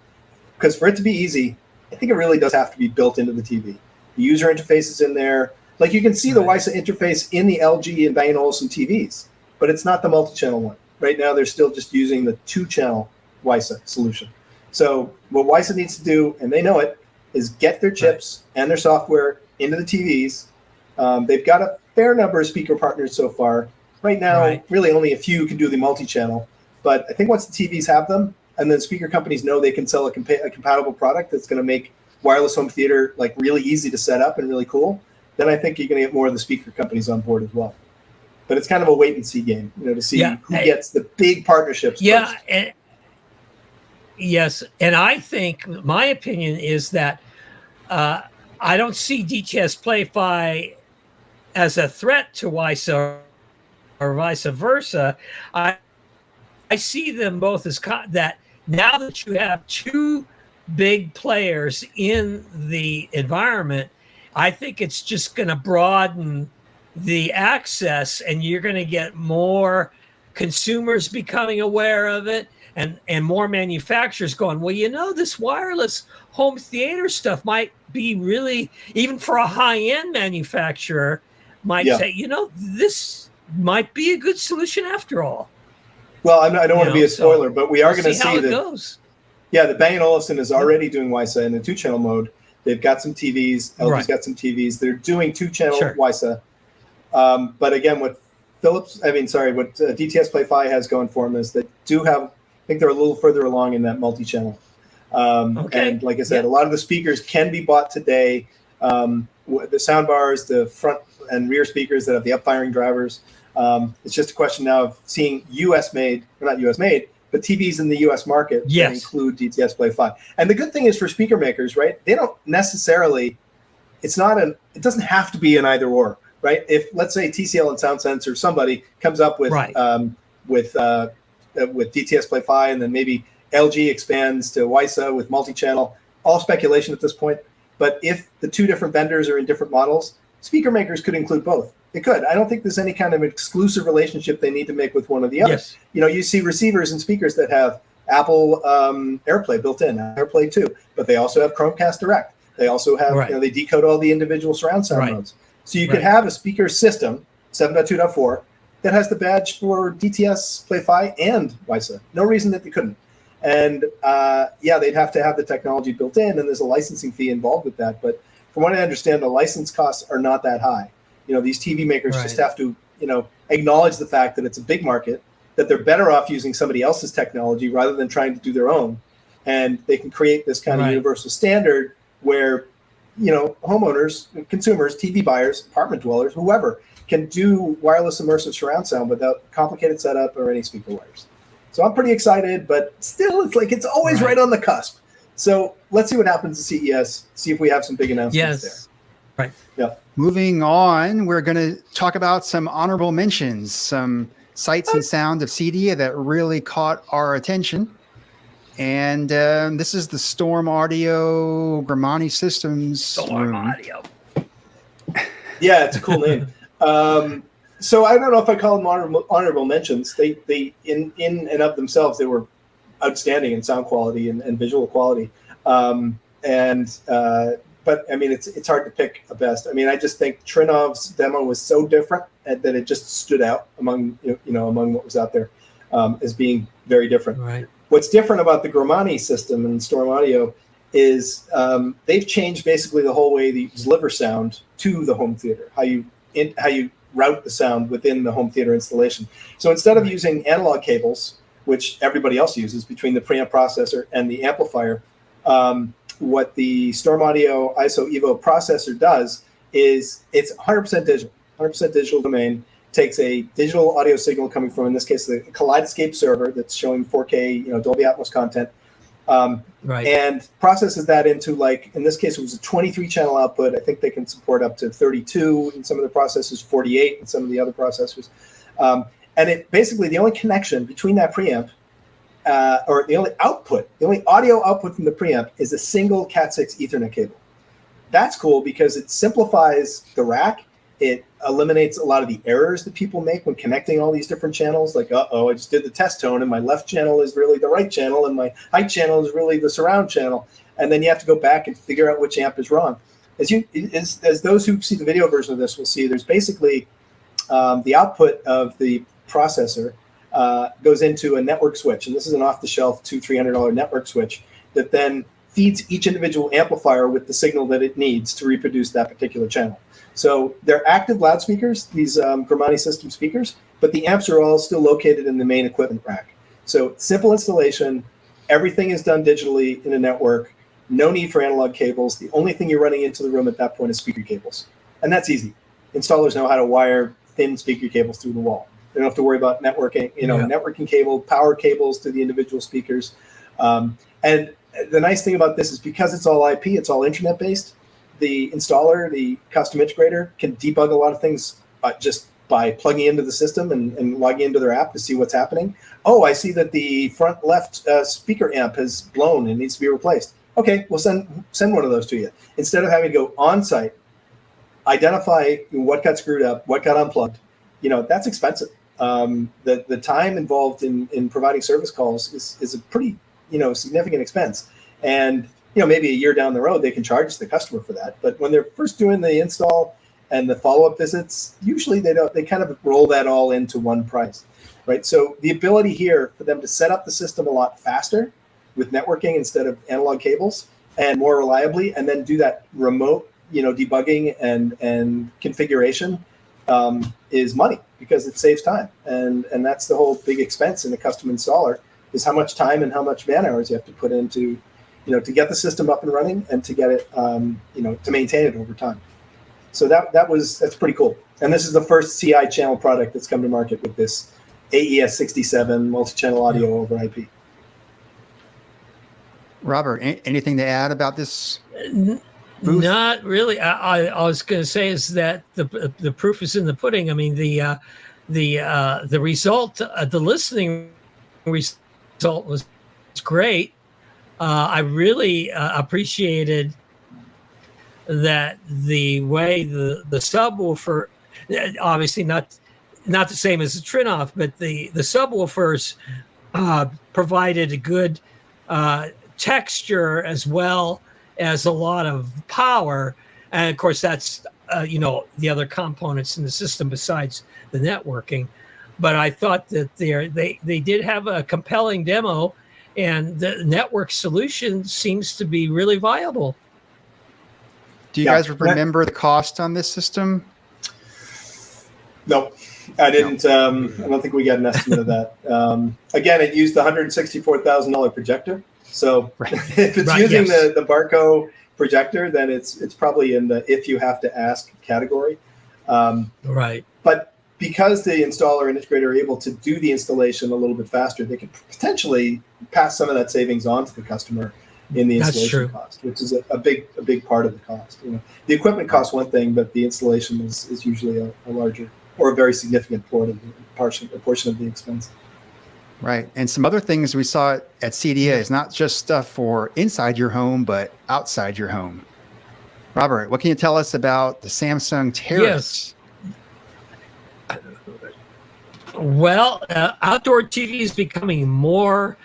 Because for it to be easy, I think it really does have to be built into the TV. The user interface is in there. Like you can see the WiSA interface in the LG and Bang & Olufsen TVs, but it's not the multi-channel one. Right now, they're still just using the 2-channel WiSA solution. So what WiSA needs to do, and they know it, is get their chips and their software into the TVs. They've got a fair number of speaker partners so far. Right now, really only a few can do the multi-channel. But I think once the TVs have them, and then speaker companies know they can sell a compatible product that's going to make wireless home theater like really easy to set up and really cool, then I think you're going to get more of the speaker companies on board as well. But it's kind of a wait and see game, to see who gets the big partnerships first. Yes, and I think my opinion is that I don't see DTS Play-Fi as a threat to WiSA or vice versa. I see them both as that now that you have two big players in the environment, I think it's just going to broaden the access, and you're going to get more consumers becoming aware of it, and more manufacturers going, well, this wireless home theater stuff might be really, even for a high-end manufacturer, might say, this might be a good solution after all. Well, I don't want to be a spoiler, but we are going to see how it that. Goes. Yeah, the Bang & Olufsen is already doing WiSA in the 2-channel mode. They've got some TVs. LG's got some TVs. They're doing 2-channel WiSA. But again, what DTS Play-Fi has going for them is they do have, I think they're a little further along in that multi-channel. And like I said, a lot of the speakers can be bought today. The sound bars, the front and rear speakers that have the up-firing drivers. It's just a question now of seeing not US made, but TVs in the US market that include DTS Play-Fi. And the good thing is for speaker makers, right? They don't necessarily, it doesn't have to be an either or, right? If let's say TCL and SoundSense or somebody comes up with DTS Play-Fi, and then maybe LG expands to WiSA with multi-channel, all speculation at this point. But if the two different vendors are in different models, speaker makers could include both. It could. I don't think there's any kind of exclusive relationship they need to make with one or the other. Yes. You see receivers and speakers that have Apple AirPlay built in, AirPlay 2, but they also have Chromecast Direct. They also have, they decode all the individual surround sound modes. So you could have a speaker system, 7.2.4, that has the badge for DTS Play-Fi and WiSA. No reason that they couldn't. And they'd have to have the technology built in, and there's a licensing fee involved with that. But from what I understand, the license costs are not that high. These TV makers just have to, acknowledge the fact that it's a big market, that they're better off using somebody else's technology rather than trying to do their own. And they can create this kind of universal standard where, homeowners, consumers, TV buyers, apartment dwellers, whoever, can do wireless immersive surround sound without complicated setup or any speaker wires. So I'm pretty excited, but still, it's always right on the cusp. So let's see what happens at CES, see if we have some big announcements there. Right. Yeah. Moving on, we're going to talk about some honorable mentions, some sights and sound of CEDIA that really caught our attention. And this is the Storm Audio Grimani Systems Storm Audio. Yeah, it's a cool name. So I don't know if I call them honorable mentions. They in and of themselves, they were outstanding in sound quality and visual quality. But I mean, it's hard to pick a best. I mean, I just think Trinov's demo was so different that it just stood out among what was out there as being very different. Right. What's different about the Grimani system and Storm Audio is they've changed basically the whole way they deliver sound to the home theater, how you route the sound within the home theater installation. So instead of using analog cables, which everybody else uses between the preamp processor and the amplifier, what the Storm Audio ISO Evo processor does is it's 100% digital domain, takes a digital audio signal coming from, in this case, the Kaleidoscape server that's showing 4K, Dolby Atmos content, and processes that into, in this case, it was a 23-channel output. I think they can support up to 32 in some of the processors, 48 in some of the other processors. And it basically, the only connection between that preamp or the only audio output from the preamp is a single Cat6 Ethernet cable. That's cool because it simplifies the rack. It eliminates a lot of the errors that people make when connecting all these different channels. Like, I just did the test tone, and my left channel is really the right channel, and my right channel is really the surround channel. And then you have to go back and figure out which amp is wrong. As those who see the video version of this will see, there's basically the output of the processor goes into a network switch, and this is an off-the-shelf $200-300 network switch that then feeds each individual amplifier with the signal that it needs to reproduce that particular channel. So they're active loudspeakers, these Gramani system speakers, but the amps are all still located in the main equipment rack. So simple installation, everything is done digitally in a network, no need for analog cables. The only thing you're running into the room at that point is speaker cables. And that's easy. Installers know how to wire thin speaker cables through the wall. They don't have to worry about networking, networking cable, power cables to the individual speakers. And the nice thing about this is because it's all IP, it's all internet based, the installer, the custom integrator can debug a lot of things just by plugging into the system and logging into their app to see what's happening. Oh, I see that the front left speaker amp has blown and needs to be replaced. Okay, we'll send one of those to you. Instead of having to go on site, identify what got screwed up, what got unplugged, that's expensive. The time involved in providing service calls is a pretty significant expense. And maybe a year down the road they can charge the customer for that. But when they're first doing the install and the follow-up visits, usually they kind of roll that all into one price, right? So the ability here for them to set up the system a lot faster with networking instead of analog cables and more reliably, and then do that remote debugging and configuration is money, because it saves time. And that's the whole big expense in the custom installer, is how much time and how much man hours you have to put into, to get the system up and running and to get it, to maintain it over time. So that's pretty cool. And this is the first CI channel product that's come to market with this AES 67 multi-channel audio over IP. Robert, anything to add about this booth? Not really. I was going to say is that the proof is in the pudding. I mean, the result, the listening result was great. I really appreciated that the way the subwoofer, obviously not the same as the Trinoff, but the subwoofers provided a good texture as well as a lot of power. And of course that's the other components in the system besides the networking. But I thought that they did have a compelling demo, and the network solution seems to be really viable. Do you guys remember the cost on this system? No, I didn't. I don't think we got an estimate of that. Again, it used the $164,000 projector. So if it's using the Barco projector, then it's probably in the if you have to ask category. Right. But because the installer and integrator are able to do the installation a little bit faster, they can potentially pass some of that savings on to the customer in the installation cost, which is a big part of the cost. The equipment costs one thing, but the installation is usually a larger or a very significant portion of the expense. Right. And some other things we saw at CEDIA is not just stuff for inside your home, but outside your home. Robert, what can you tell us about the Samsung Terrace? Yes. Well, outdoor TV is becoming more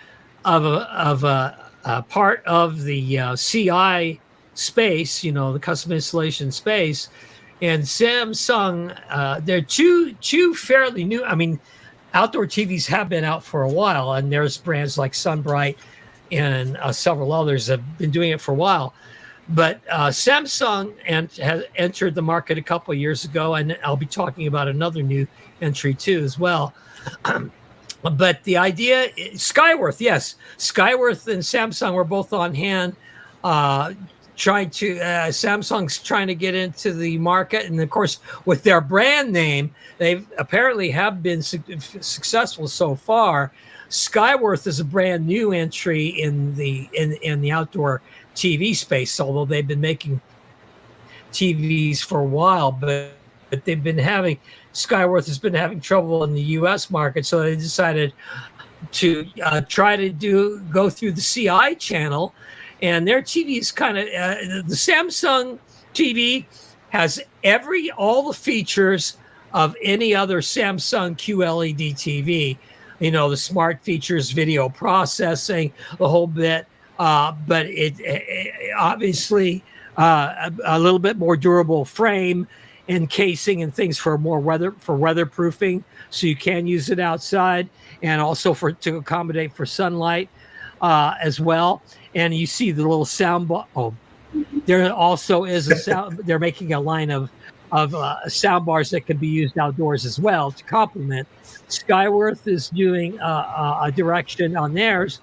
of a part of the CI space, the custom installation space. And Samsung, they're two fairly new. I mean, outdoor TVs have been out for a while, and there's brands like Sunbright and several others have been doing it for a while. But Samsung has entered the market a couple of years ago, and I'll be talking about another new entry too as well. But the idea, Skyworth, yes, Skyworth and Samsung were both on hand, Samsung's trying to get into the market, and of course, with their brand name, they apparently have been successful so far. Skyworth is a brand new entry in the outdoor TV space, although they've been making TVs for a while, but Skyworth has been having trouble in the U.S. market, so they decided to try to go through the CI channel. And their TV is kind of the Samsung TV has all the features of any other Samsung QLED TV. The smart features, video processing, the whole bit. But it obviously a little bit more durable frame encasing and things for weatherproofing, so you can use it outside, and also to accommodate for sunlight as well. And you see the little sound bar. Oh, there also is a sound. They're making a line of sound bars that can be used outdoors as well to complement. Skyworth is doing a direction on theirs.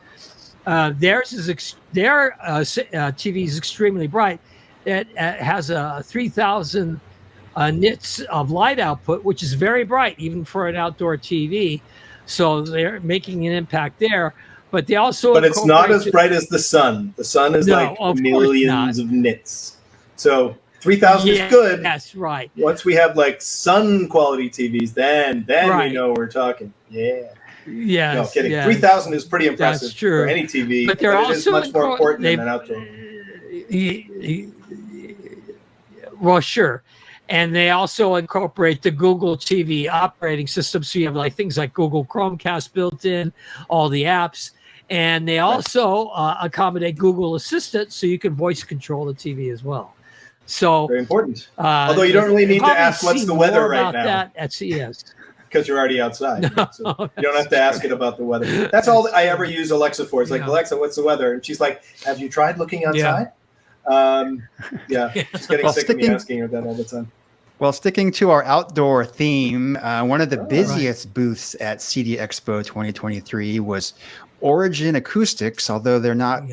Their TV is extremely bright. It has a 3,000 nits of light output, which is very bright even for an outdoor TV. So they're making an impact there. But they also, but it's not as bright as the sun. The sun is like millions of nits. So 3,000 is good. That's right. Once we have like sun quality TVs, then we know we're talking. Yeah. Yes. No kidding. Yes. 3,000 is pretty impressive for any TV. But they're also it is much more important than an outdoor. Well, sure. And they also incorporate the Google TV operating system. So you have like things like Google Chromecast built in, all the apps. And they also accommodate Google Assistant, so you can voice control the TV as well. So very important. Although you don't really need to ask what's the weather right now. That at CES. Because you're already outside. So you don't have to ask it about the weather. That's all I ever use Alexa for. It's like, Alexa, what's the weather? And she's like, have you tried looking outside? Just getting sick of me asking her that all the time. Well, sticking to our outdoor theme, one of the busiest booths at CEDIA Expo 2023 was Origin Acoustics, although they're not,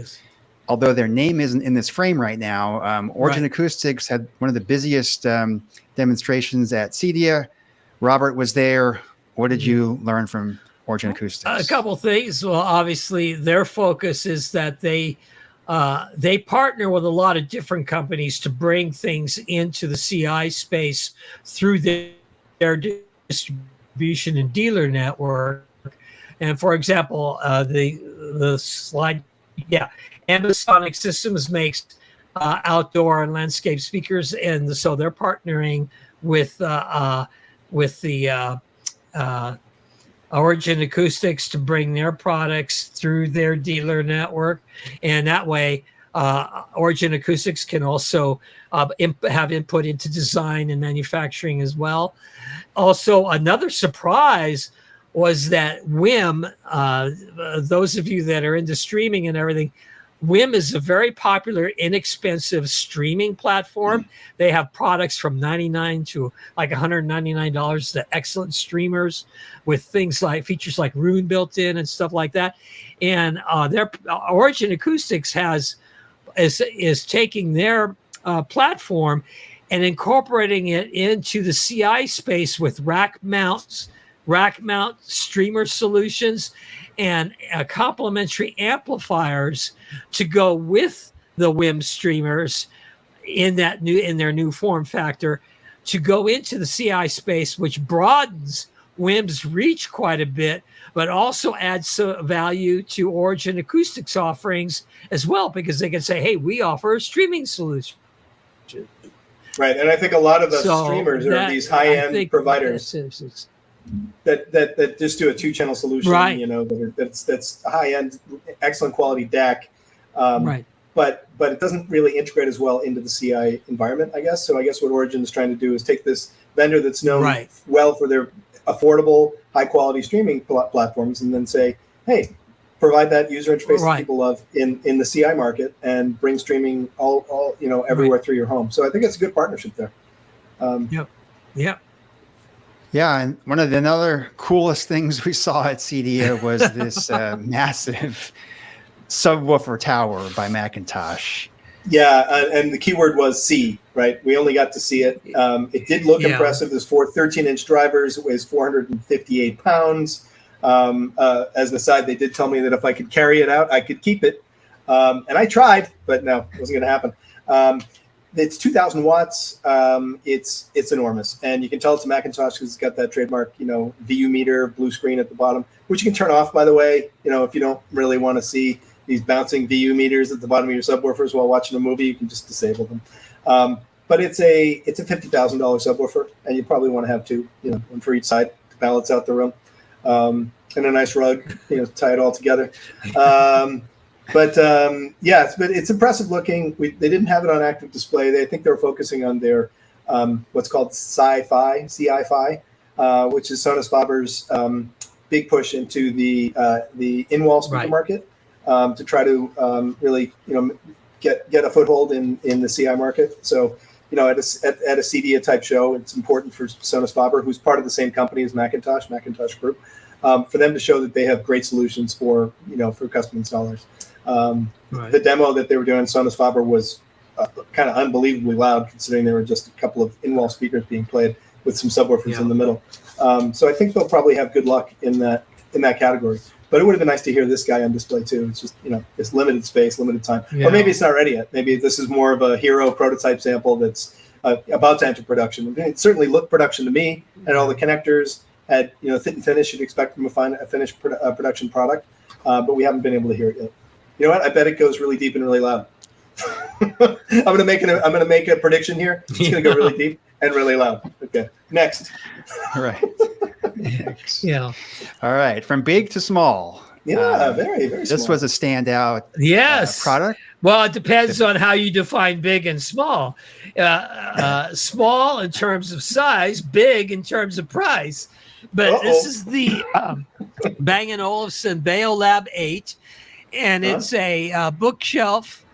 although their name isn't in this frame right now. Origin Acoustics had one of the busiest demonstrations at CEDIA. Robert was there. What did you learn from Origin Acoustics? A couple things. Well, obviously, their focus is that they partner with a lot of different companies to bring things into the CI space through their distribution and dealer network. And for example, the slide, Ambisonic Systems makes outdoor and landscape speakers, and so they're partnering with the Origin Acoustics to bring their products through their dealer network, and that way Origin Acoustics can also have input into design and manufacturing as well. Also, another surprise was that WIM, those of you that are into streaming and everything, WIM is a very popular, inexpensive streaming platform. They have products from $99 to like $199. The excellent streamers with things like features like Rune built in and stuff like that. And their Origin Acoustics is taking their platform and incorporating it into the CI space with rack mount streamer solutions and complementary amplifiers to go with the WIM streamers in their new form factor to go into the CI space, which broadens WIM's reach quite a bit, but also adds some value to Origin Acoustics offerings as well, because they can say, hey, we offer a streaming solution. Right. And I think a lot of the streamers are these high-end providers that just do a 2-channel solution, that's high-end, excellent quality DAC. But it doesn't really integrate as well into the CI environment, I guess. So I guess what Origin is trying to do is take this vendor that's known well for their affordable, high-quality streaming platforms and then say, hey, provide that user interface that people love in the CI market and bring streaming all everywhere through your home. So I think it's a good partnership there. Yeah, and one of the other coolest things we saw at CEDIA was this massive subwoofer tower by Macintosh. Yeah, and the keyword was C, right? We only got to see it. It did look impressive. There's 4 13-inch drivers. It weighs 458 pounds. As an aside, they did tell me that if I could carry it out, I could keep it. And I tried, but no, it wasn't going to happen. It's 2,000 watts. It's enormous. And you can tell it's a Macintosh because it's got that trademark, VU meter, blue screen at the bottom, which you can turn off, by the way, if you don't really want to see these bouncing VU meters at the bottom of your subwoofers while watching a movie, you can just disable them. But it's a $50,000 subwoofer, and you probably want to have 2, one for each side to balance out the room. And a nice rug, tie it all together. But it's impressive looking. They didn't have it on active display. I think they were focusing on their what's called CI-Fi, which is Sonus Faber's big push into the in-wall speaker market, to try to really get a foothold in the CI market. So at a CEDIA type show, it's important for Sonus Faber, who's part of the same company as Macintosh Group, for them to show that they have great solutions for custom installers. The demo that they were doing, Sonus Faber, was kind of unbelievably loud, considering there were just a couple of in-wall speakers being played with some subwoofers in the middle. So I think they'll probably have good luck in that category. But it would have been nice to hear this guy on display too. It's just it's limited space, limited time, or maybe it's not ready yet. Maybe this is more of a hero prototype sample that's about to enter production. It certainly looked production to me, and all the connectors had fit and finish you'd expect from a finished production product. But we haven't been able to hear it yet. You know what? I bet it goes really deep and really loud. I'm gonna make a prediction here. It's gonna go really deep and really loud. Okay, next. Right. Yeah. All right. From big to small. Yeah, very, very small. This was a standout product. Well, it depends on how you define big and small. Small in terms of size, big in terms of price. But this is the Bang & Olufsen Beolab 8, and it's a bookshelf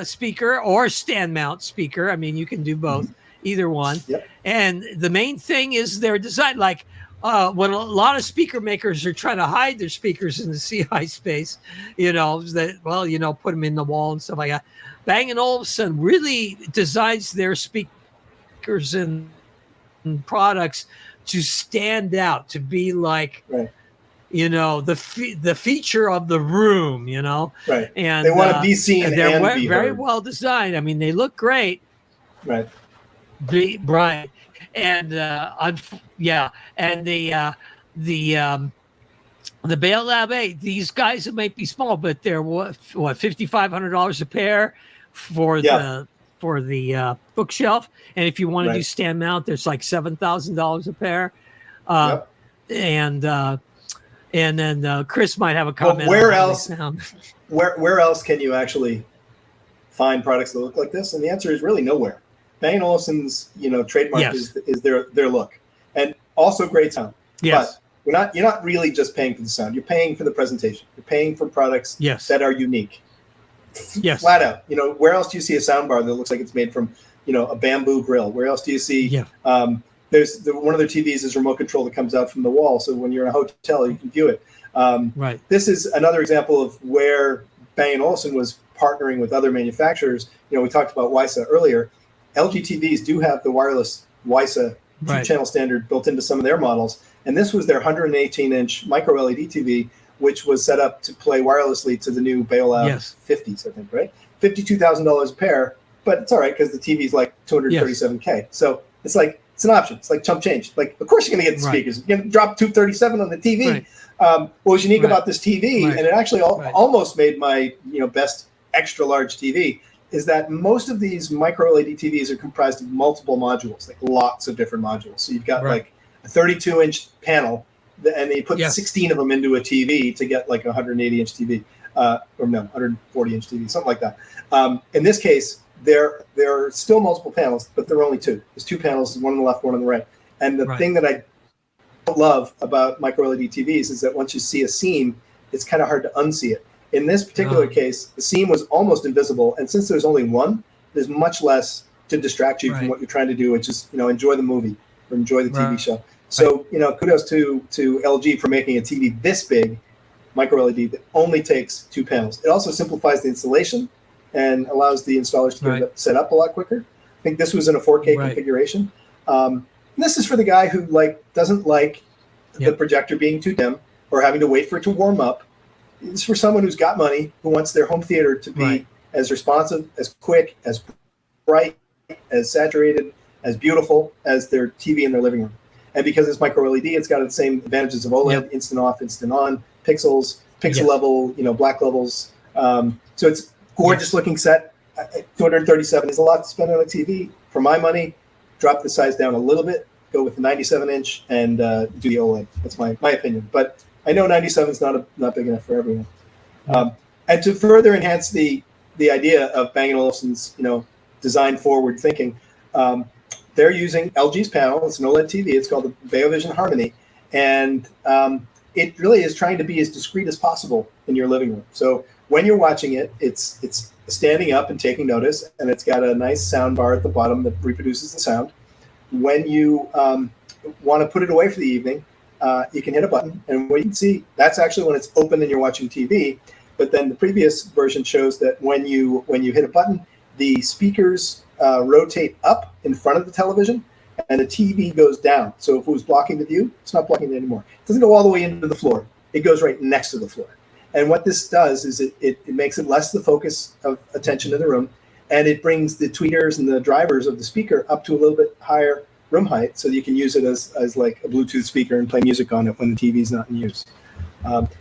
speaker or stand mount speaker. I mean, you can do both, either one. Yep. And the main thing is their design. Like when a lot of speaker makers are trying to hide their speakers in the CI space, put them in the wall and stuff like that. Bang & Olufsen really designs their speakers and products to stand out, to be like, the feature of the room, Right. And they want to be seen and they're be very heard. well designed. I mean, they look great. Right. Right. And and the Beolab 8, these guys, it might be small, but they're what $5,500 a pair for the bookshelf. And if you want to do stand mount, there's like $7,000 a pair. And then Chris might have a comment. Well, where else can you actually find products that look like this? And the answer is really nowhere. Bang & Olufsen's trademark is their look, and also great sound. Yes. But you're not really just paying for the sound. You're paying for the presentation. You're paying for products that are unique. Yes. Flat out. Where else do you see a sound bar that looks like it's made from a bamboo grill? Where else do you see? There's one of their TVs is remote control that comes out from the wall, so when you're in a hotel, you can view it. This is another example of where Bang & Olufsen was partnering with other manufacturers. We talked about WiSA earlier. LG TVs do have the wireless WiSA two-channel standard built into some of their models, and this was their 118-inch micro LED TV, which was set up to play wirelessly to the new Beolab 50s, I think, right? $52,000 a pair, but it's all right because the TV's like $237K. So it's an option. It's like chump change. Like, of course you're going to get the speakers. You're going to drop $237 on the TV. What was unique about this TV, and it actually almost made my best extra large TV, is that most of these micro LED TVs are comprised of multiple modules, like lots of different modules. So you've got like a 32-inch panel, and they put 16 of them into a TV to get like a 180-inch TV, 140-inch TV, something like that. In this case, there are still multiple panels, but there are only two. There's two panels, one on the left, one on the right. And the thing that I love about micro LED TVs is that once you see a seam, it's kind of hard to unsee it. In this particular case, the seam was almost invisible, and since there's only one, there's much less to distract you from what you're trying to do, which is enjoy the movie or enjoy the TV show. So kudos to LG for making a TV this big, micro LED, that only takes two panels. It also simplifies the installation and allows the installers to get it set up a lot quicker. I think this was in a 4K configuration. This is for the guy who doesn't like the projector being too dim or having to wait for it to warm up. It's for someone who's got money, who wants their home theater to be as responsive, as quick, as bright, as saturated, as beautiful as their TV in their living room. And because it's micro LED, it's got the same advantages of OLED, instant off, instant on, pixels, pixel level, black levels. So it's gorgeous looking set. 237 is a lot to spend on a TV. For my money, drop the size down a little bit, go with the 97-inch, and do the OLED. That's my opinion. But I know 97 is not big enough for everyone. And to further enhance the idea of Bang & Olufsen's design forward thinking, they're using LG's panel. It's an OLED TV. It's called the Beovision Harmony, and it really is trying to be as discreet as possible in your living room. So when you're watching it, it's standing up and taking notice, and it's got a nice sound bar at the bottom that reproduces the sound. When you want to put it away for the evening, you can hit a button, and what you can see, that's actually when it's open and you're watching TV. But then the previous version shows that when you hit a button, the speakers rotate up in front of the television, and the TV goes down. So if it was blocking the view, it's not blocking it anymore. It doesn't go all the way into the floor. It goes right next to the floor. And what this does is it makes it less the focus of attention in the room, and it brings the tweeters and the drivers of the speaker up to a little bit higher room height, so you can use it as like a Bluetooth speaker and play music on it when the TV's not in use.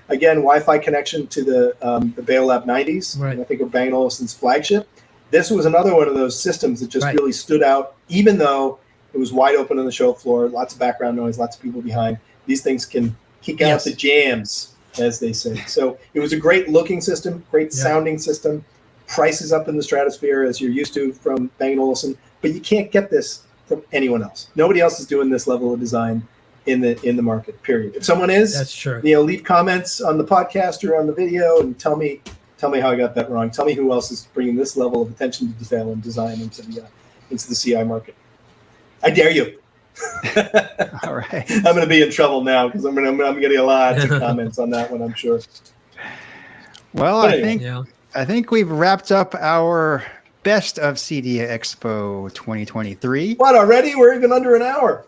Again, Wi-Fi connection to the Beolab 90s, Right. I think of Bang & Olufsen's flagship. This was another one of those systems that just Right. really stood out, even though it was wide open on the show floor, lots of background noise, lots of people behind. These things can kick out Yes. the jams, as they say. So it was a great looking system, great Yeah. sounding system, prices up in the stratosphere as you're used to from Bang & Olufsen, but you can't get this from anyone else. Nobody else is doing this level of design in the market, period. If someone is, That's true. leave comments on the podcast or on the video and tell me how I got that wrong. Tell me who else is bringing this level of attention to detail and design into the CI market. I dare you. All right. I'm going to be in trouble now because I'm getting a lot of comments on that one, I'm sure. Well, But I anyway. think we've wrapped up our best of CEDIA Expo 2023. What, already? We're even under an hour.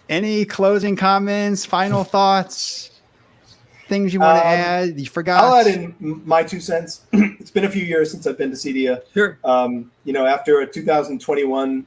Any closing comments, final thoughts, things you want to add? You forgot? I'll add in my 2 cents. It's been a few years since I've been to CEDIA. Sure. After a 2021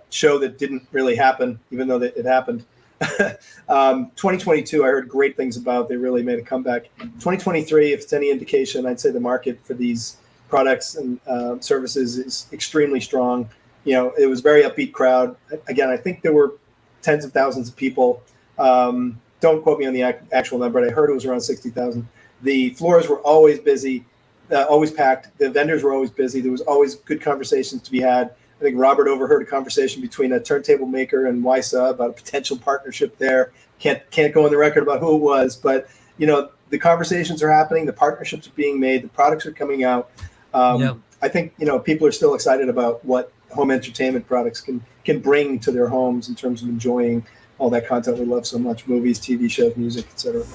show that didn't really happen, even though it happened, 2022 I heard great things about. They really made a comeback. 2023, if it's any indication, I'd say the market for these products and services is extremely strong. It was a very upbeat crowd. Again, I think there were tens of thousands of people. Don't quote me on the actual number, but I heard it was around 60,000. The floors were always busy, always packed. The vendors were always busy. There was always good conversations to be had. I think Robert overheard a conversation between a turntable maker and WISA about a potential partnership there. Can't go on the record about who it was, but the conversations are happening. The partnerships are being made. The products are coming out. I think people are still excited about what home entertainment products can bring to their homes in terms of enjoying all that content we love so much: movies, TV shows, music, etc.